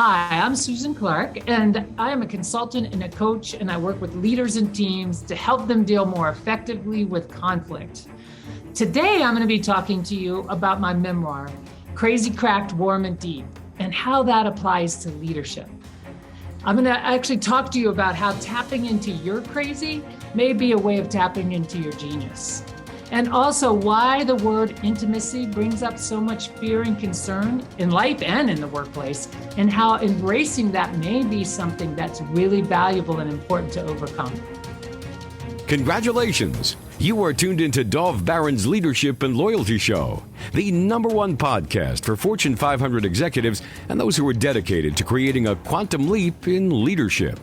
Hi, I'm Susan Clarke, and I am a consultant and a coach, and I work with leaders and teams to help them deal more effectively with conflict. Today, I'm going to be talking to you about my memoir, Crazy, Cracked, Warm, and Deep, and how that applies to leadership. I'm going to actually talk to you about how tapping into your crazy may be a way of tapping into your genius. And also why the word intimacy brings up so much fear and concern in life and in the workplace, and how embracing that may be something that's really valuable and important to overcome. Congratulations! You are tuned into Dov Baron's Leadership and Loyalty Show, the #1 podcast for Fortune 500 executives and those who are dedicated to creating a quantum leap in leadership.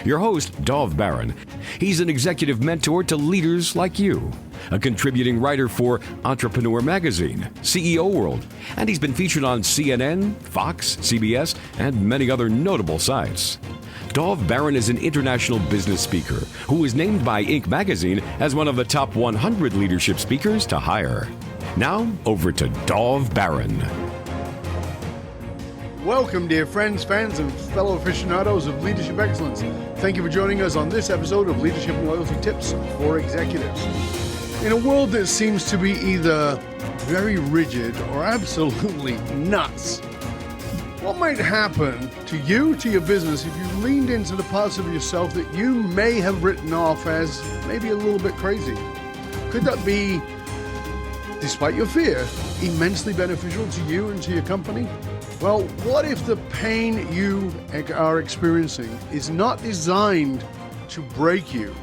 Your host, Dov Baron. He's an executive mentor to leaders like you, a contributing writer for Entrepreneur Magazine, CEO World, and he's been featured on CNN, Fox, CBS, and many other notable sites. Dov Baron is an international business speaker who was named by Inc. magazine as one of the top 100 leadership speakers to hire. Now, over to Dov Baron. Welcome, dear friends, fans, and fellow aficionados of leadership excellence. Thank you for joining us on this episode of Leadership and Loyalty Tips for Executives. In a world that seems to be either very rigid or absolutely nuts, what might happen to you, to your business, if you leaned into the parts of yourself that you may have written off as maybe a little bit crazy? Could that be, despite your fear, immensely beneficial to you and to your company? Well, what if the pain you are experiencing is not designed to break you,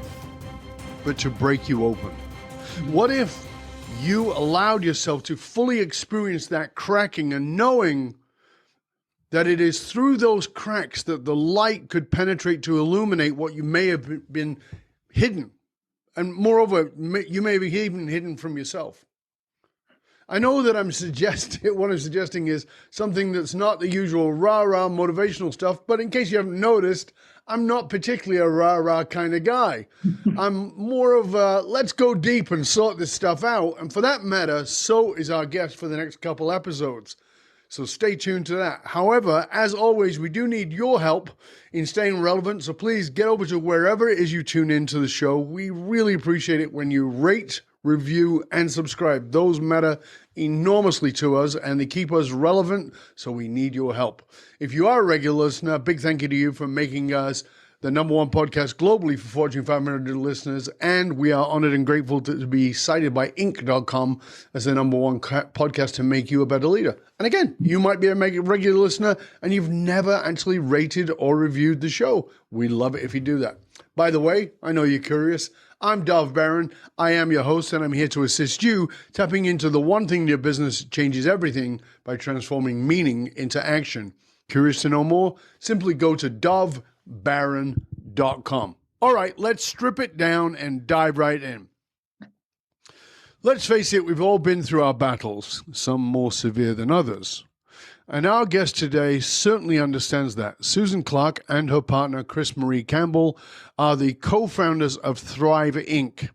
but to break you open? What if you allowed yourself to fully experience that cracking and knowing that it is through those cracks that the light could penetrate to illuminate what you may have been hidden? And moreover, you may be even hidden from yourself. I know that what I'm suggesting is something that's not the usual rah-rah motivational stuff, but in case you haven't noticed, I'm not particularly a rah-rah kind of guy. I'm more of a, let's go deep and sort this stuff out. And for that matter, so is our guest for the next couple episodes. So stay tuned to that. However, as always, we do need your help in staying relevant. So please get over to wherever it is you tune into the show. We really appreciate it when you rate, review, and subscribe. Those matter enormously to us, and they keep us relevant, so we need your help. If you are a regular listener, big thank you to you for making us the #1 podcast globally for Fortune 500 listeners, and we are honored and grateful to be cited by Inc.com as the #1 podcast to make you a better leader. And again, you might be a regular listener, and you've never actually rated or reviewed the show. We love it if you do that. By the way, I know you're curious. I'm Dov Baron. I am your host, and I'm here to assist you tapping into the one thing in your business changes everything by transforming meaning into action. Curious to know more? Simply go to dovbaron.com. All right, let's strip it down and dive right in. Let's face it, we've all been through our battles, some more severe than others. And our guest today certainly understands that. Susan Clarke and her partner, CrisMarie Campbell, are the co-founders of Thrive, Inc.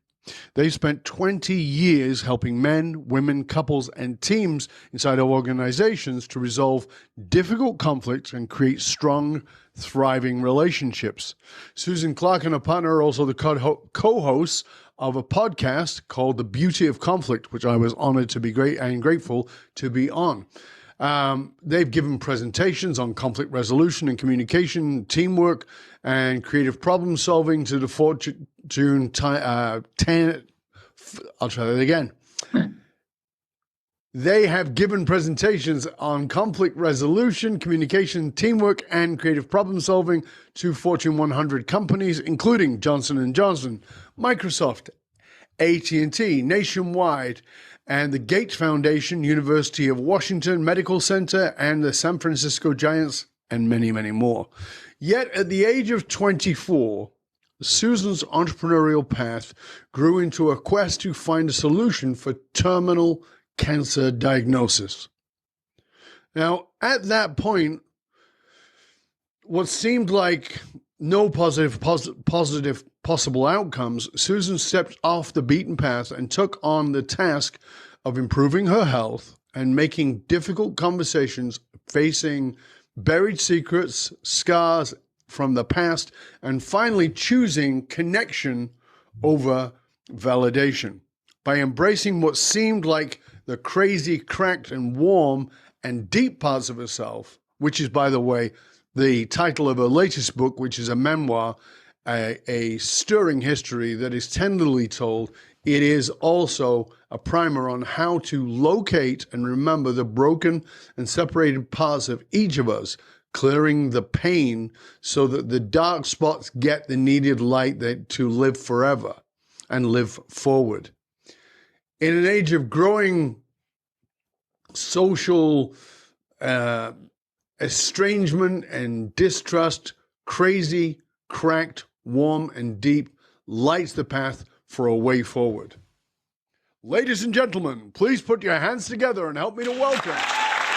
They've spent 20 years helping men, women, couples, and teams inside our organizations to resolve difficult conflicts and create strong, thriving relationships. Susan Clarke and her partner are also the co-hosts of a podcast called The Beauty of Conflict, which I was honored to be grateful to be on. They've given presentations on conflict resolution and communication, teamwork, and creative problem solving to the Fortune 10. I'll try that again. They have given presentations on conflict resolution, communication, teamwork, and creative problem solving to Fortune 100 companies, including Johnson & Johnson, Microsoft, AT&T, Nationwide, and the Gates Foundation, University of Washington Medical Center, and the San Francisco Giants, and many, many more. Yet at the age of 24, Susan's entrepreneurial path grew into a quest to find a solution for terminal cancer diagnosis. Now, at that point, what seemed like no positive possible outcomes, Susan stepped off the beaten path and took on the task of improving her health and making difficult conversations facing buried secrets, scars from the past, and finally choosing connection over validation. By embracing what seemed like the crazy, cracked, and warm and deep parts of herself, which is, by the way, the title of her latest book, which is a memoir, a stirring history that is tenderly told. It is also a primer on how to locate and remember the broken and separated parts of each of us, clearing the pain so that the dark spots get the needed light to live forever and live forward. In an age of growing social estrangement and distrust, crazy, cracked, warm, and deep lights the path for a way forward. Ladies and gentlemen, please put your hands together and help me to welcome the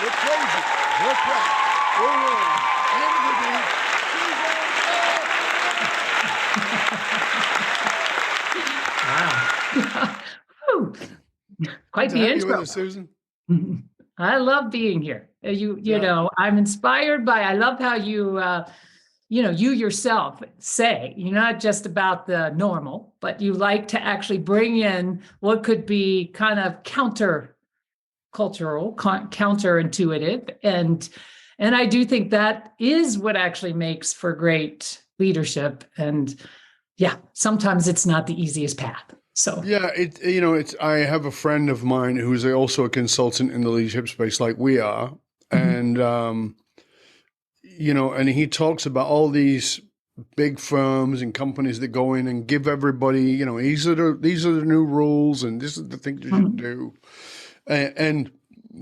crazy, the cracked, the warm, and the deep Wow. Whew. Quite the intro. Susan. I love being here. You know, I'm inspired by, I love how you yourself say, you're not just about the normal, but you like to actually bring in what could be kind of counter-cultural, counterintuitive. And I do think that is what actually makes for great leadership. And yeah, sometimes it's not the easiest path. So yeah, I have a friend of mine who's also a consultant in the leadership space, like we are, and and he talks about all these big firms and companies that go in and give everybody, these are the new rules, and this is the things you should do, and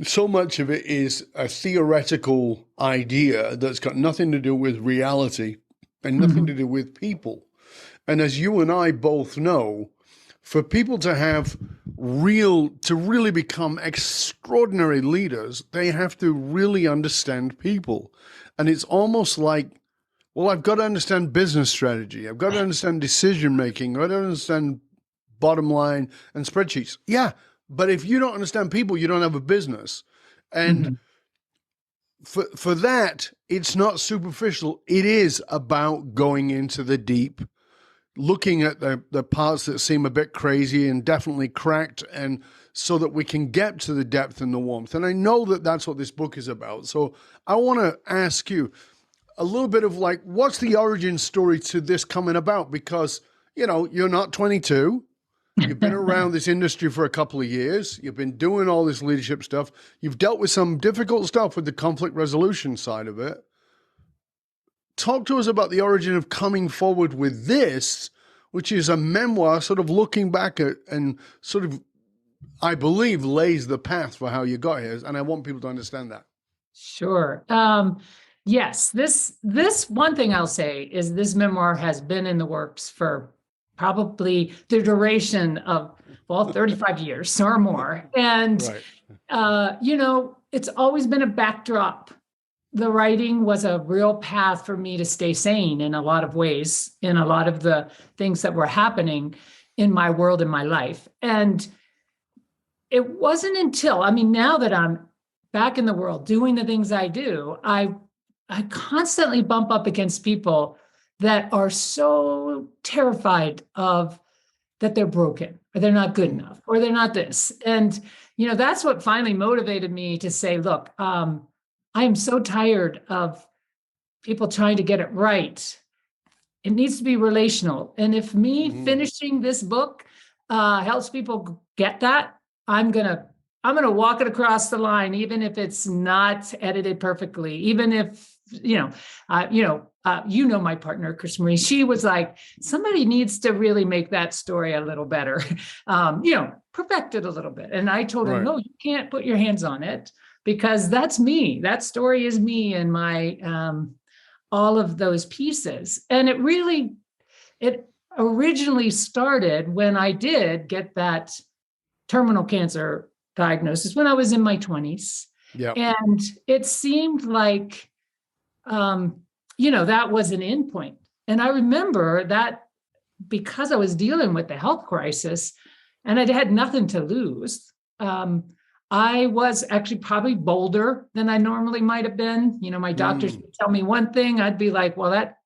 so much of it is a theoretical idea that's got nothing to do with reality and nothing to do with people. And as you and I both know, for people to really become extraordinary leaders, they have to really understand people. And it's almost like, well, I've got to understand business strategy. I've got to understand decision-making. I've got to understand bottom line and spreadsheets. Yeah, but if you don't understand people, you don't have a business. And for that, it's not superficial. It is about going into the deep, looking at the parts that seem a bit crazy and definitely cracked, and so that we can get to the depth and the warmth. And I know that that's what this book is about. So I want to ask you a little bit of like, what's the origin story to this coming about? Because, you're not 22. You've been around this industry for a couple of years. You've been doing all this leadership stuff. You've dealt with some difficult stuff with the conflict resolution side of it. Talk to us about the origin of coming forward with this, which is a memoir sort of looking back at and sort of, I believe, lays the path for how you got here. And I want people to understand that. Sure. Yes, this one thing I'll say is this memoir has been in the works for probably the duration of, 35 years or more. And, it's always been a backdrop. The writing was a real path for me to stay sane in a lot of ways, in a lot of the things that were happening in my world, in my life. And it wasn't until, now that I'm back in the world doing the things I do, I constantly bump up against people that are so terrified of that they're broken, or they're not good enough, or they're not this. And, that's what finally motivated me to say, look, I am so tired of people trying to get it right. It needs to be relational. And if me finishing this book helps people get that, I'm gonna walk it across the line, even if it's not edited perfectly, even if, my partner, CrisMarie, she was like, somebody needs to really make that story a little better, perfect it a little bit. And I told her, no, you can't put your hands on it, because that's me. That story is me and my, all of those pieces. And it originally started when I did get that terminal cancer diagnosis when I was in my 20s. Yeah. And it seemed like, that was an end point. And I remember that because I was dealing with the health crisis and I had nothing to lose, I was actually probably bolder than I normally might have been. My doctors would tell me one thing, I'd be like, well, that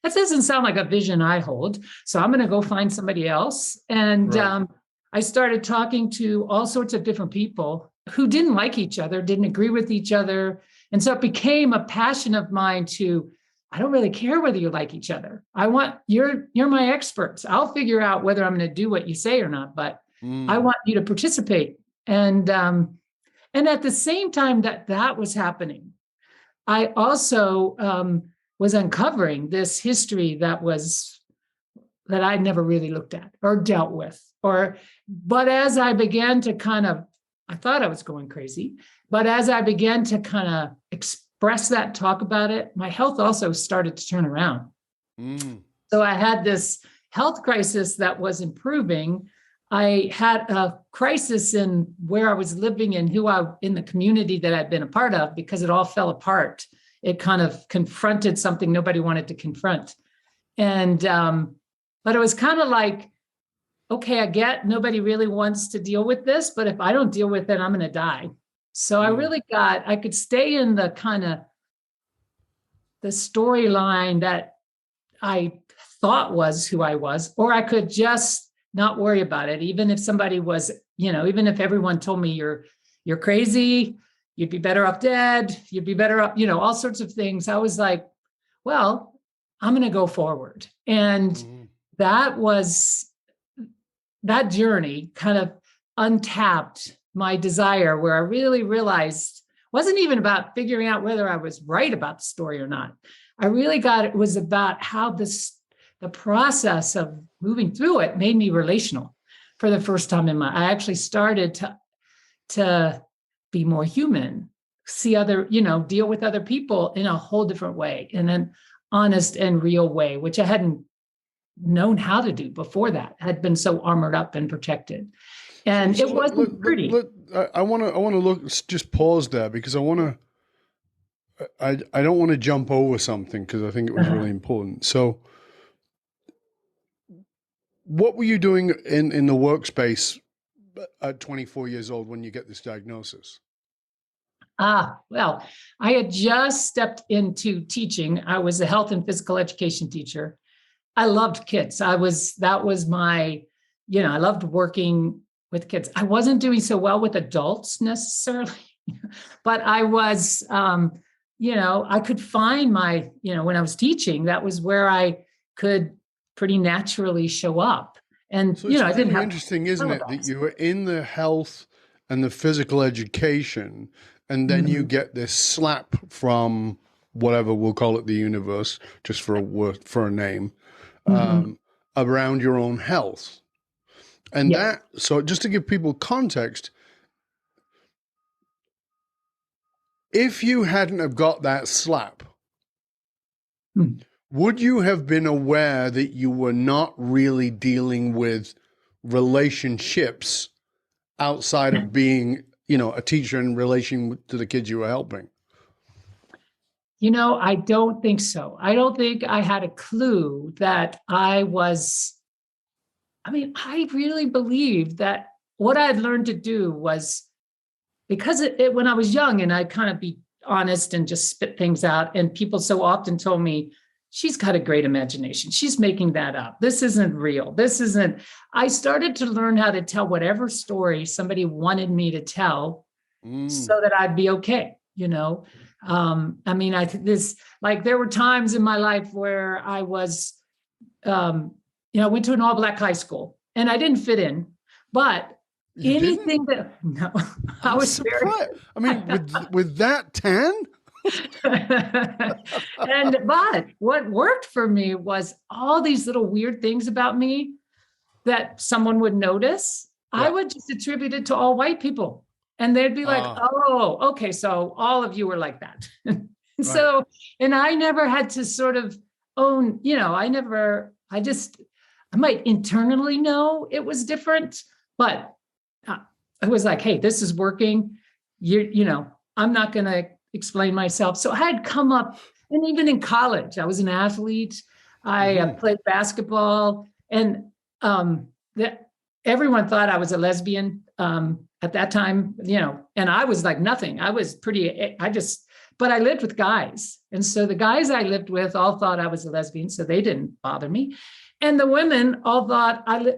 doesn't sound like a vision I hold. So I'm going to go find somebody else. And Right. I started talking to all sorts of different people who didn't like each other, didn't agree with each other. And so it became a passion of mine I don't really care whether you like each other. You're my experts. I'll figure out whether I'm going to do what you say or not, but I want you to participate. And at the same time that was happening, I also was uncovering this history that I'd never really looked at or dealt with. But as I began to I thought I was going crazy, but as I began to kind of express that, talk about it, my health also started to turn around. So I had this health crisis that was improving. I had a crisis in where I was living and in the community that I'd been a part of, because it all fell apart. It kind of confronted something nobody wanted to confront. And, but it was kind of like, okay, I get nobody really wants to deal with this, but if I don't deal with it, I'm going to die. So I could stay in the kind of the storyline that I thought was who I was, or I could just not worry about it. Even if somebody was, even if everyone told me you're crazy, you'd be better off dead, you'd be better off, all sorts of things. I was like, well, I'm going to go forward. And that journey kind of untapped my desire, where I really realized it wasn't even about figuring out whether I was right about the story or not. I really it was about how the process of moving through it made me relational for the first time I actually started to be more human, see deal with other people in a whole different way, in an honest and real way, which I hadn't known how to do before that. I had been so armored up and protected. And it wasn't pretty. I want to just pause there, because I don't want to jump over something, because I think it was really important. So what were you doing in the workspace at 24 years old when you get this diagnosis? Well, I had just stepped into teaching. I was a health and physical education teacher. I loved kids. I loved working with kids. I wasn't doing so well with adults necessarily, but I was, I could find when I was teaching, that was where I could pretty naturally show up. And, so it's I didn't have interesting, isn't it, that you were in the health and the physical education, and then you get this slap from whatever, we'll call it the universe, just for a name, around your own health. And so just to give people context, if you hadn't have got that slap, would you have been aware that you were not really dealing with relationships outside of being, a teacher in relation to the kids you were helping? I don't think so. I don't think I had a clue that I really believed that what I had learned to do was, because when I was young and I'd kind of be honest and just spit things out, and people so often told me, she's got a great imagination. She's making that up. This isn't real. I started to learn how to tell whatever story somebody wanted me to tell so that I'd be okay. There were times in my life where I was, I went to an all black high school and I didn't fit in, but I was surprised. With that tan? But what worked for me was all these little weird things about me that someone would notice. Yeah. I would just attribute it to all white people, and they'd be like, "Oh, okay, so all of you were like that." So, and I never had to sort of own, I might internally know it was different, but I was like, "Hey, this is working." I'm not going to explain myself. So I had come up, and even in college, I was an athlete. I played basketball, and everyone thought I was a lesbian. I at that time, and I was like nothing. I was but I lived with guys. And so the guys I lived with all thought I was a lesbian, so they didn't bother me. And the women all thought I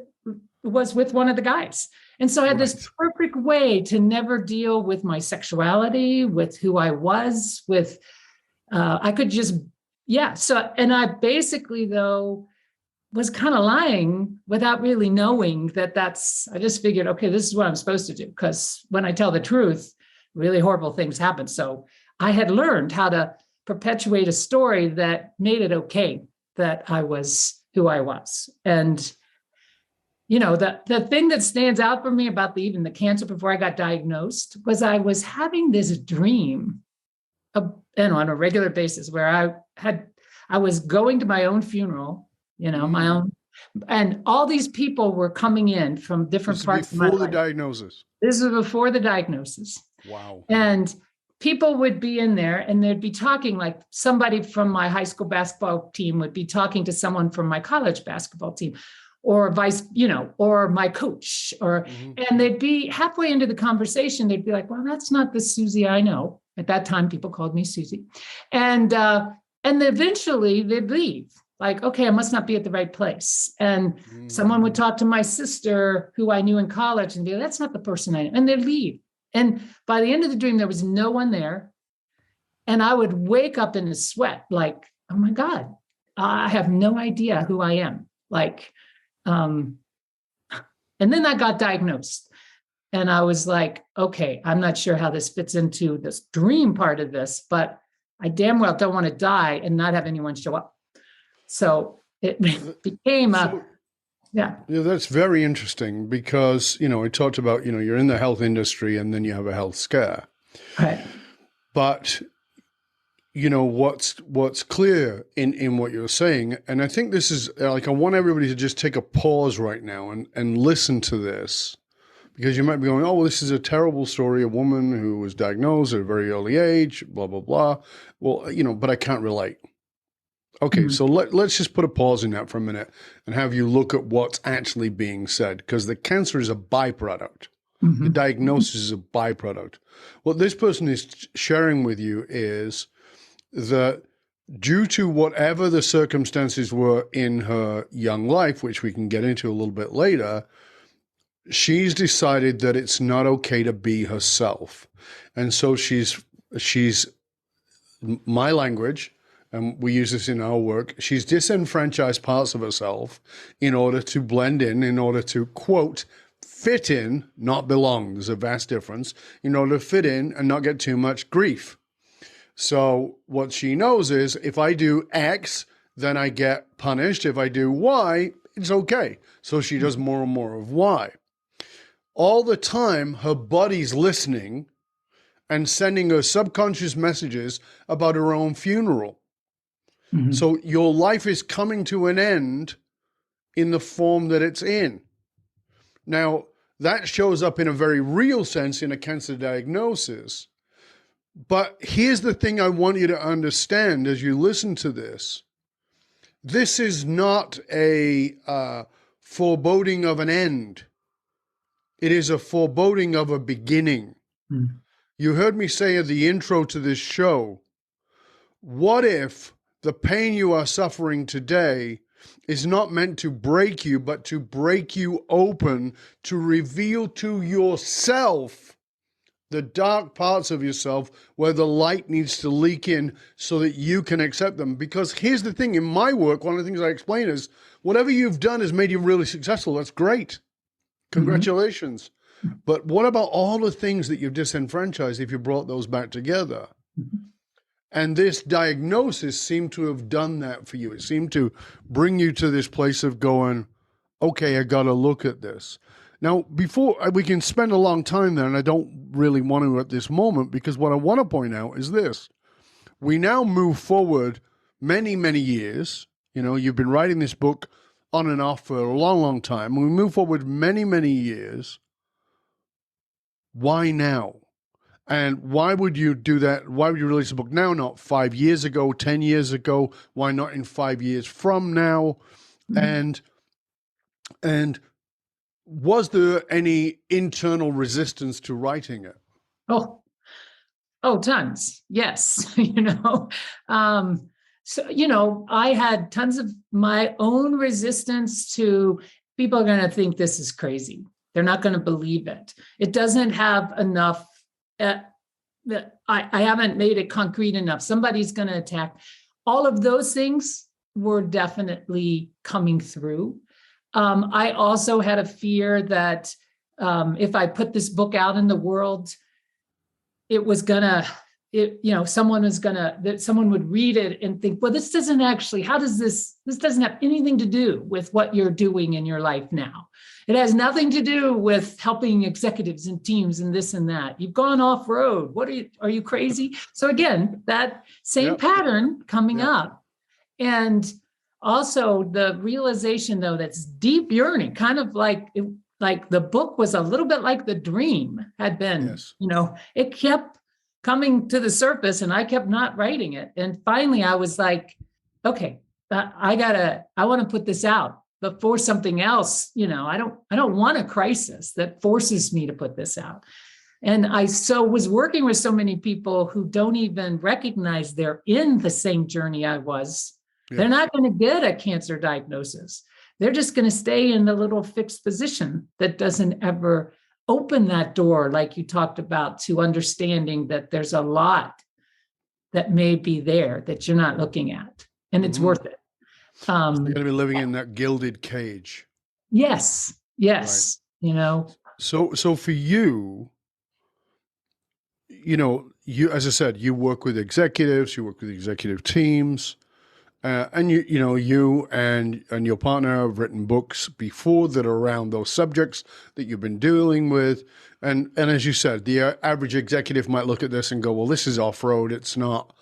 was with one of the guys. And so I had this perfect way to never deal with my sexuality, with who I was, with, I could just, So, and I basically, though, was kind of lying without really knowing I just figured, okay, this is what I'm supposed to do. Because when I tell the truth, really horrible things happen. So I had learned how to perpetuate a story that made it okay that I was who I was. And the thing that stands out for me about even the cancer before I got diagnosed was I was having this dream on a regular basis where I was going to my own funeral, my own, and all these people were coming in from different parts of my life. Before the diagnosis. This was before the diagnosis. Wow. And people would be in there and they'd be talking, like somebody from my high school basketball team would be talking to someone from my college basketball team, or or my coach, and they'd be halfway into the conversation. They'd be like, well, that's not the Susie I know. At that time, people called me Susie. And eventually they'd leave. Like, okay, I must not be at the right place. And someone would talk to my sister who I knew in college and be like, that's not the person I know. And they'd leave. And by the end of the dream, there was no one there. And I would wake up in a sweat, like, oh my God, I have no idea who I am. Like, and then I got diagnosed. And I was like, okay, I'm not sure how this fits into this dream part of this, but I damn well don't want to die and not have anyone show up. So it became that's very interesting because, I talked about, you're in the health industry and then you have a health scare. Right. But, what's clear in what you're saying, and I think this is like, I want everybody to just take a pause right now and listen to this, because you might be going, oh, well, this is a terrible story, a woman who was diagnosed at a very early age, blah, blah, blah. Well, but I can't relate. Okay, so let's just put a pause in that for a minute and have you look at what's actually being said, because the cancer is a byproduct. The diagnosis is a byproduct. What this person is sharing with you is that due to whatever the circumstances were in her young life, which we can get into a little bit later, she's decided that it's not okay to be herself. And so she's my language, and we use this in our work, she's disenfranchised parts of herself in order to blend in order to, quote, fit in, not belong. There's a vast difference. In order to fit in and not get too much grief. So what she knows is if I do X, then I get punished. If I do Y, it's okay. So she does more and more of Y. All the time, her body's listening and sending her subconscious messages about her own funeral. So your life is coming to an end in the form that it's in. Now, that shows up in a very real sense in a cancer diagnosis. But here's the thing I want you to understand as you listen to this. This is not a foreboding of an end. It is a foreboding of a beginning. You heard me say at the intro to this show, what if the pain you are suffering today is not meant to break you, but to break you open, to reveal to yourself the dark parts of yourself where the light needs to leak in so that you can accept them. Because here's the thing, in my work, one of the things I explain is whatever you've done has made you really successful. That's great. Congratulations. But what about all the things that you've disenfranchised if you brought those back together? And this diagnosis seemed to have done that for you. It seemed to bring you to this place of going, okay, I got to look at this. Now, before we can spend a long time there, and I don't really want to at this moment, because what I want to point out is this. We now move forward many, many years. You've been writing this book on and off for a long, long time. We move forward many, many years. Why now? And why would you do that? Why would you release a book now, not 5 years ago, 10 years ago? Why not in 5 years from now? And Was there any internal resistance to writing it? Oh, tons. Yes. So, I had tons of my own resistance to people are going to think this is crazy. They're not going to believe it. It doesn't have enough. I haven't made it concrete enough. Somebody's going to attack. All of those things were definitely coming through. I also had a fear that if I put this book out in the world, someone would read it and think, well, this doesn't have anything to do with what you're doing in your life now. It has nothing to do with helping executives and teams and this and that. You've gone off road. Are you crazy? So again, that same pattern coming up. And also the realization though, that's deep yearning, kind of like the book was a little bit like the dream had been, it kept coming to the surface and I kept not writing it. And finally I was like, okay, I want to put this out before something else, I don't want a crisis that forces me to put this out. And I was working with so many people who don't even recognize they're in the same journey I was. Yeah. They're not going to get a cancer diagnosis. They're just going to stay in the little fixed position that doesn't ever open that door, like you talked about, to understanding that there's a lot that may be there that you're not looking at, and it's worth it. You're going to be living in that gilded cage. Yes. Right. So for you, you, as I said, you work with executives, you work with executive teams. And you and your partner have written books before that are around those subjects that you've been dealing with. And as you said, the average executive might look at this and go, well, this is off-road. It's not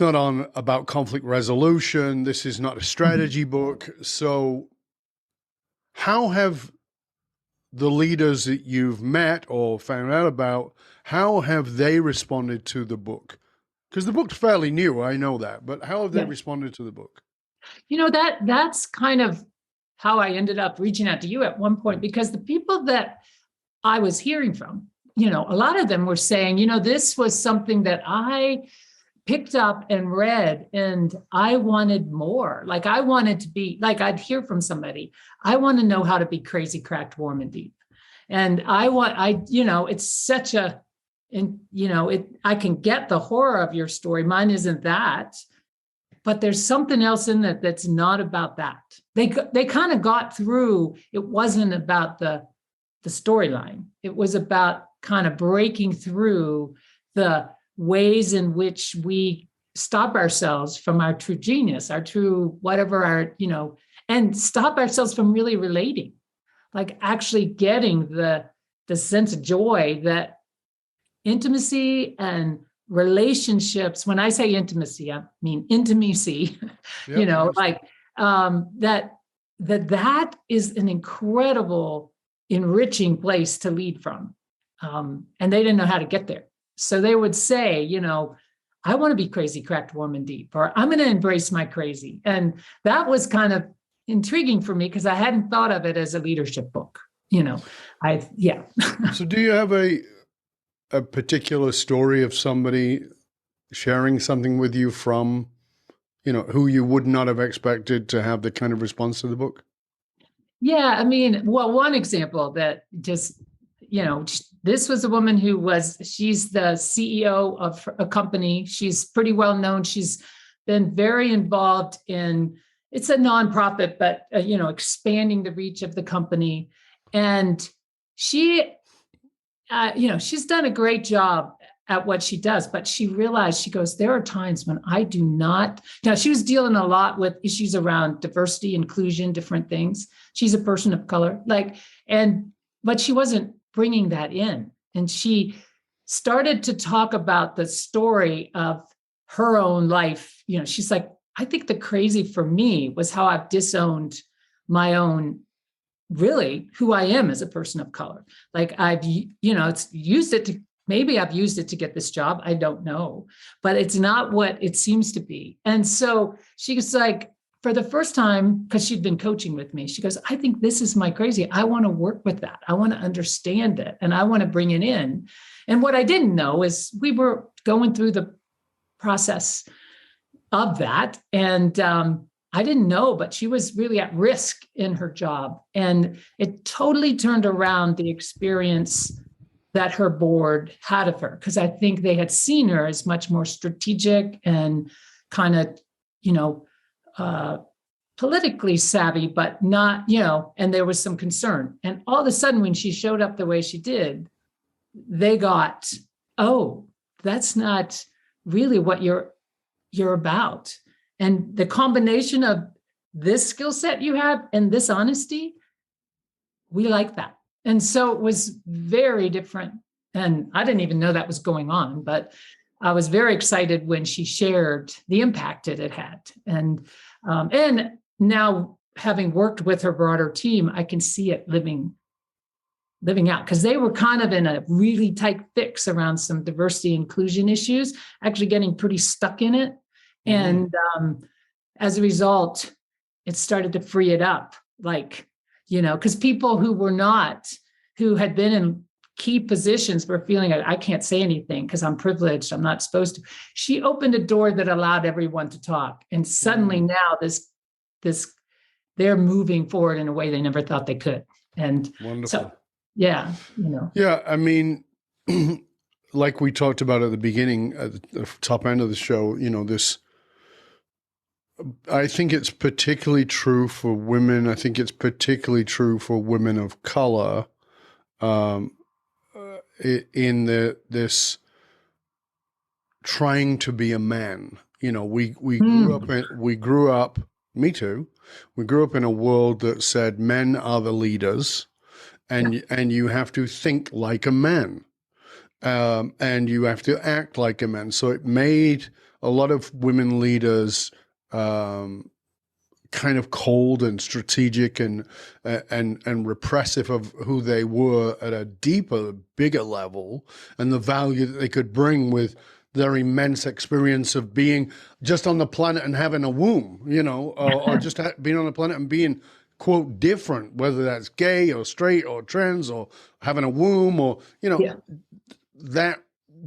on about conflict resolution. This is not a strategy book. So how have the leaders that you've met or found out about, how have they responded to the book? Because the book's fairly new, I know that, but how have they responded to the book? That's kind of how I ended up reaching out to you at one point, because the people that I was hearing from, a lot of them were saying, this was something that I picked up and read and I wanted more. Like I wanted to be, like I'd hear from somebody, I want to know how to be crazy, cracked, warm, and deep. And it's such a, and, I can get the horror of your story. Mine isn't that, but there's something else in that that's not about that. They kind of got through. It wasn't about the storyline. It was about kind of breaking through the ways in which we stop ourselves from our true genius, our true whatever and stop ourselves from really relating, like actually getting the sense of joy that intimacy and relationships. When I say intimacy, I mean intimacy, that is an incredible, enriching place to lead from. And they didn't know how to get there. So they would say, I want to be crazy, cracked, warm, and deep, or I'm going to embrace my crazy. And that was kind of intriguing for me because I hadn't thought of it as a leadership book, So do you have a particular story of somebody sharing something with you from, who you would not have expected to have the kind of response to the book? Yeah. I mean, well, one example that just, this was a woman she's the CEO of a company. She's pretty well known. She's been very involved in, it's a nonprofit, but, expanding the reach of the company. And she, she's done a great job at what she does, but she realized, she goes, there are times when I do not, she was dealing a lot with issues around diversity, inclusion, different things. She's a person of color, but she wasn't bringing that in. And she started to talk about the story of her own life. She's like, I think the crazy for me was how I've disowned my own, really who I am as a person of color. Like I've used it to get this job. I don't know, but it's not what it seems to be. And so she's like, for the first time, because she'd been coaching with me, she goes, I think this is my crazy. I want to work with that. I want to understand it and I want to bring it in. And what I didn't know is we were going through the process of that. And I didn't know, but she was really at risk in her job. And it totally turned around the experience that her board had of her, because I think they had seen her as much more strategic and kind of, politically savvy, but not, and there was some concern. And all of a sudden, when she showed up the way she did, they got, oh, that's not really what you're about. And the combination of this skill set you have and this honesty, we like that. And so it was very different. And I didn't even know that was going on, but I was very excited when she shared the impact it had. And now having worked with her broader team, I can see it living out, because they were kind of in a really tight fix around some diversity inclusion issues, actually getting pretty stuck in it. And as a result, it started to free it up, because people who had been in key positions were feeling like, I can't say anything because I'm privileged, I'm not supposed to. She opened a door that allowed everyone to talk. And suddenly now they're moving forward in a way they never thought they could. And wonderful. So, yeah. Yeah, I mean, like we talked about at the beginning, at the top end of the show, I think it's particularly true for women. I think it's particularly true for women of color, in this trying to be a man. We grew up. Me too. We grew up in a world that said men are the leaders, and you have to think like a man, and you have to act like a man. So it made a lot of women leaders kind of cold and strategic and repressive of who they were at a deeper, bigger level, and the value that they could bring with their immense experience of being just on the planet and having a womb, or just being on the planet and being, quote, different, whether that's gay or straight or trans or having a womb or,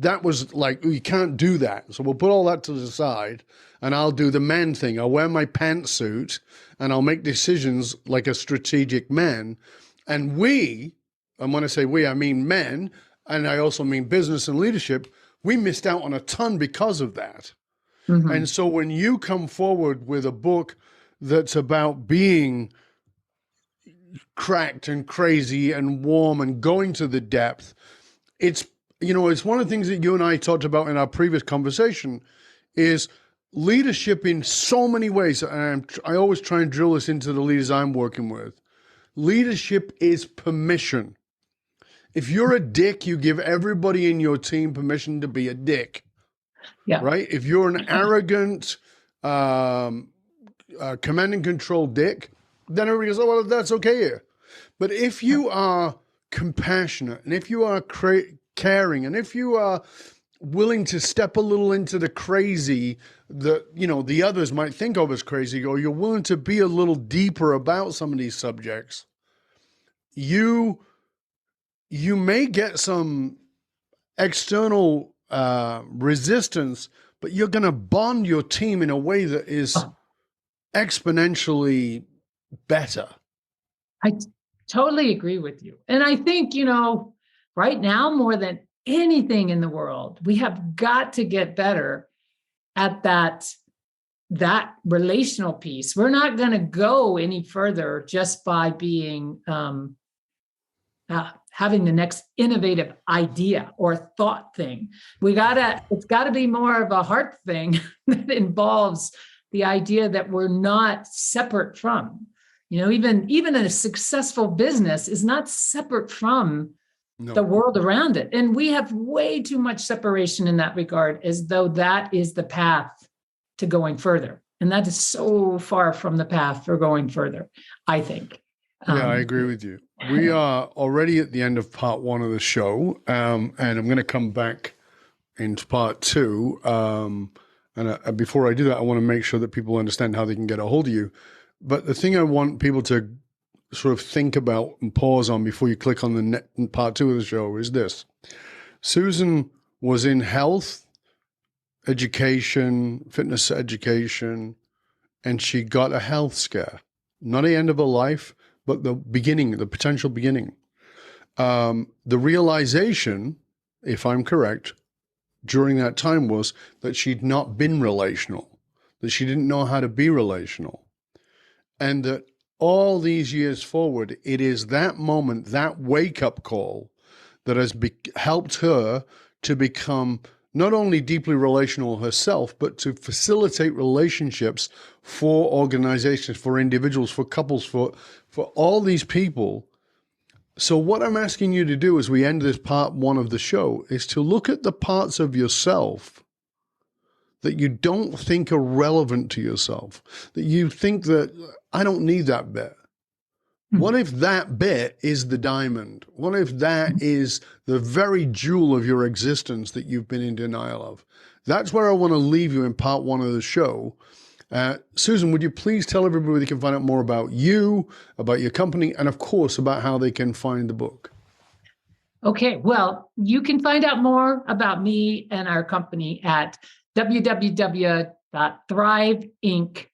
that was like, you can't do that. So we'll put all that to the side and I'll do the man thing. I'll wear my pantsuit and I'll make decisions like a strategic man. And and when I say we, I mean men, and I also mean business and leadership, we missed out on a ton because of that. Mm-hmm. And so when you come forward with a book that's about being cracked and crazy and warm and going to the depth, it's one of the things that you and I talked about in our previous conversation is leadership in so many ways. And I always try and drill this into the leaders I'm working with. Leadership is permission. If you're a dick, you give everybody in your team permission to be a dick. Yeah. Right? If you're an arrogant, command and control dick, then everybody goes, oh, well, that's okay here. But if you are compassionate and if you are caring and if you are willing to step a little into the crazy that, the others might think of as crazy, or you're willing to be a little deeper about some of these subjects, you may get some external resistance, but you're going to bond your team in a way that is exponentially better. I totally agree with you. And I think, right now, more than anything in the world, we have got to get better at that relational piece. We're not going to go any further just by being having the next innovative idea or thought thing. It's got to be more of a heart thing that involves the idea that we're not separate from, even a successful business is not separate from the world around it. And we have way too much separation in that regard, as though that is the path to going further. And that is so far from the path for going further, I think. Yeah, I agree with you. We are already at the end of part one of the show, and I'm going to come back into part two and And before I do that, I want to make sure that people understand how they can get a hold of you. But the thing I want people to sort of think about and pause on before you click on the part 2 of the show is this. Susan was in health, education, fitness education, and she got a health scare. Not the end of her life, but the beginning, the potential beginning. The realization, if I'm correct, during that time was that she'd not been relational, that she didn't know how to be relational. And that all these years forward, it is that moment, that wake-up call that has helped her to become not only deeply relational herself, but to facilitate relationships for organizations, for individuals, for couples, for all these people. So what I'm asking you to do as we end this part 1 of the show is to look at the parts of yourself that you don't think are relevant to yourself, that you think that I don't need that bit. What if that bit is the diamond? What if that is the very jewel of your existence that you've been in denial of? That's where I want to leave you in part 1 of the show. Susan, would you please tell everybody where they can find out more about you, about your company, and of course, about how they can find the book? Okay, well, you can find out more about me and our company at www.thriveinc.com.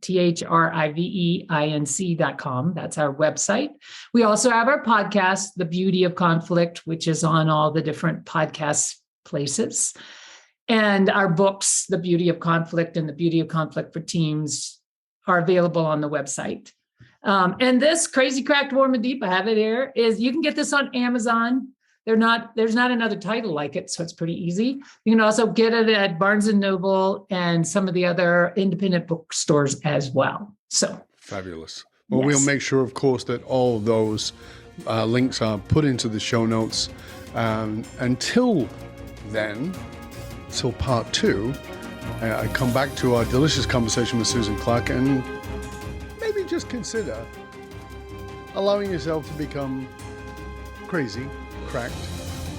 THRIVEINC.com. That's our website. We also have our podcast, The Beauty of Conflict, which is on all the different podcast places. And our books, The Beauty of Conflict and The Beauty of Conflict for Teams, are available on the website. And this Crazy Cracked Warm and Deep, I have it here, is you can get this on Amazon. There's not another title like it, so it's pretty easy. You can also get it at Barnes & Noble and some of the other independent bookstores as well. So fabulous. Well, yes. We'll make sure, of course, that all of those links are put into the show notes. Until then, till part 2, I come back to our delicious conversation with Susan Clarke, and maybe just consider allowing yourself to become crazy, cracked,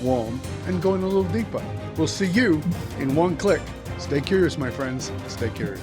warm, and going a little deeper. We'll see you in 1 click. Stay curious, my friends. Stay curious.